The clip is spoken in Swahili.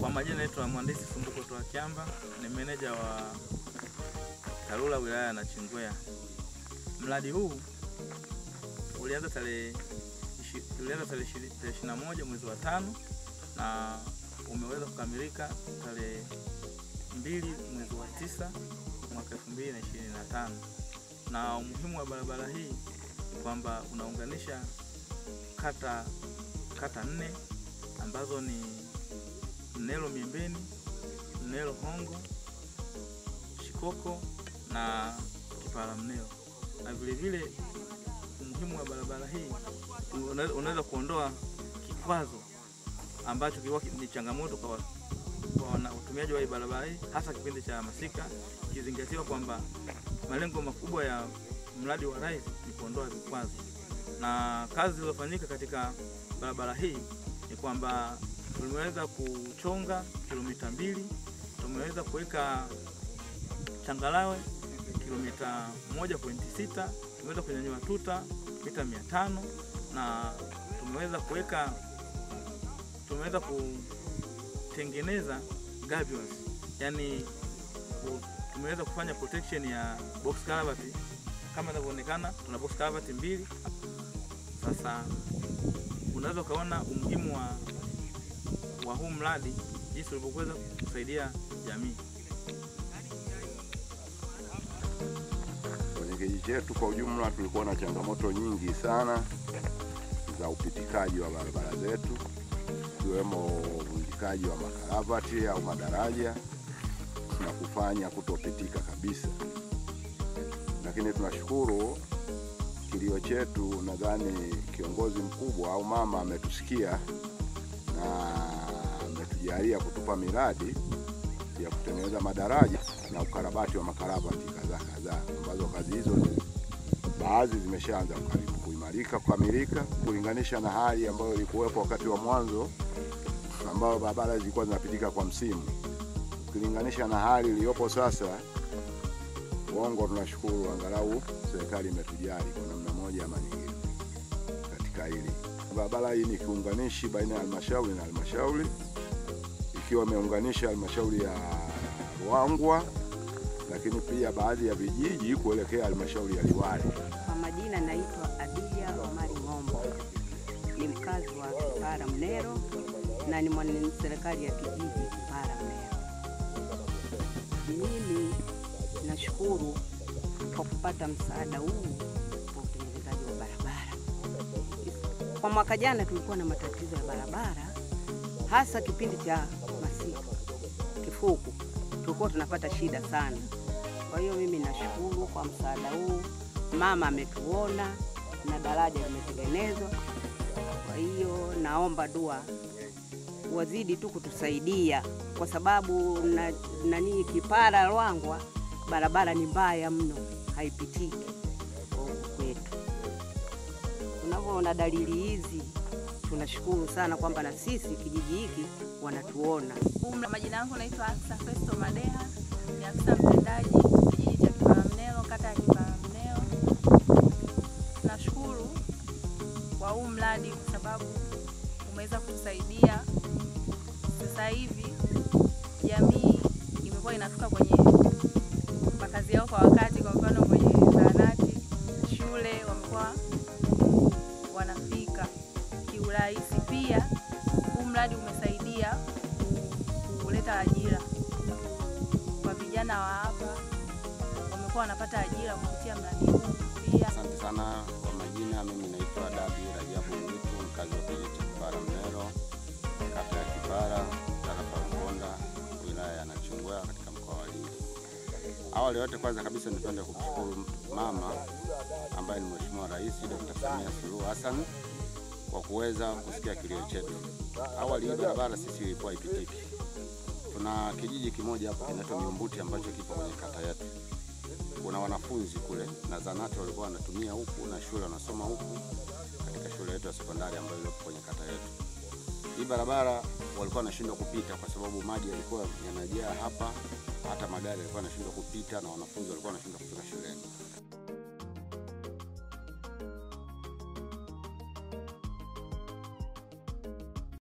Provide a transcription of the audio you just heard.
Kwa majina naitwa Mhandisi Sumbuko Toa Kiamba, ni meneja wa TARURA wilaya ya Nachingwea. Mradi huu ulianza tarehe 21 mwezi wa 5 na umeweza kukamilika tarehe 2 mwezi wa 9 mwaka 2025. Na umuhimu wa barabara hii ni kwamba unaunganisha kata 4 ambazo ni Mnelo Miembeni, Mnelo Hongo, Shikoko na Kipara Mnelo. Na vile vile umuhimu wa barabara hii unaweza kuondoa kikwazo ambacho ni changamoto kwa watumiaji wa hii barabara hii, hasa kipindi cha masika, ikizingatiwa kwamba malengo makubwa ya mradi wa rais ni kuondoa vikwazo. Na kazi zilizofanyika katika barabara hii ni kwamba tumeweza kuchonga kilomita 2, tumeweza kuweka changarawe kilomita 1.6, tumeweza kunyanyua tuta mita 500 na tumeweza kutengeneza gabions, yani tumeweza kufanya protection ya box culvert. Kama inavyoonekana tuna box culvert 2. Sasa unaweza kuona umuhimu wa huu mradi jinsi ulivyoweza kusaidia jamii. Kwenye kijiji chetu kwa ujumla tulikuwa na changamoto nyingi sana za upitikaji wa barabara zetu, ikiwemo uvunjikaji wa makaravati au madaraja na kufanya kutopitika kabisa. Lakini tunashukuru kilio chetu, nadhani kiongozi mkubwa au mama ametusikia na ametujalia kutupa miradi ya kutengeneza madaraja na ukarabati wa makaravati kadhaa, ambazo kazi hizo baadhi zimeshaanza kuimarika, kukamilika kulinganisha na hali ambayo ilikuwepo wakati wa mwanzo, ambayo barabara zilikuwa zinapitika kwa msimu. Ukilinganisha na hali iliyopo sasa, tunashukuru angalau serikali imetujali kwa namna moja ama nyingine katika hili. Barabara hii ni kiunganishi baina ya halmashauri na halmashauri, ikiwa imeunganisha halmashauri ya Ruangwa, lakini pia baadhi ya vijiji kuelekea halmashauri ya Liwale. Kwa majina naitwa Adija Omari Ng'ombo, ni mkazi wa Kipara Mnelo na ni mwanaserikali ya kijiji Kipara Mnelo. Mimi nashukuru kwa kupata msaada huu wa utengenezaji wa barabara. Kwa mwaka jana tulikuwa na matatizo ya barabara, hasa kipindi cha masika, kifuku, tulikuwa tunapata shida sana. Kwa hiyo mimi nashukuru kwa msaada huu, mama ametuona na daraja limetengenezwa. Kwa hiyo naomba dua wazidi tu kutusaidia, kwa sababu Kipara Ruangwa barabara ni mbaya mno, haipitiki kwetu. Tunavyoona dalili hizi, tunashukuru sana kwamba na sisi kijiji hiki wanatuona. Majina yangu naitwa Festo Madeha, ni afisa mtendaji kijiji cha Kipara Mnelo, kata ya Kipara Mnelo. Nashukuru kwa huu mradi kwa sababu umeweza kutusaidia. Sasa hivi jamii imekuwa inafika kwenye makazi yao kwa wakati, kwa mfano kwenye zahanati, shule wamekuwa wanafika kiurahisi. Pia huu mradi umesaidia kuleta ajira kwa vijana wa hapa, wamekuwa wanapata ajira kupitia mradi huu. Pia asante sana. Kwa majina, mimi naitwa Dabi Rajabu Mwitu, mkazi wa kijiji cha Kipara Mnelo, kata ya Kipara, tarafa ya Mkonda, wilaya ya Nachingwea, katika mkoa wa Lindi. Awali yote, kwanza kabisa nipende kukushukuru mama ambaye ni Mheshimiwa Rais Dr. Samia Suluhu Hassan kwa kuweza kusikia kilio chetu. Awali hii barabara sisi ilikuwa ipitiki. Tuna kijiji kimoja hapo kinaitwa Miumbuti ambacho kipo kwenye kata yetu. Kuna wanafunzi kule na zanati walikuwa wanatumia huku na shule wanasoma huku katika shule yetu ya sekondari ambayo iko kwenye kata yetu. Hii barabara walikuwa wanashindwa kupita kwa sababu maji yalikuwa yanajaa hapa, hata magari yalikuwa yanashindwa kupita na wanafunzi walikuwa wanashindwa kufika shuleni.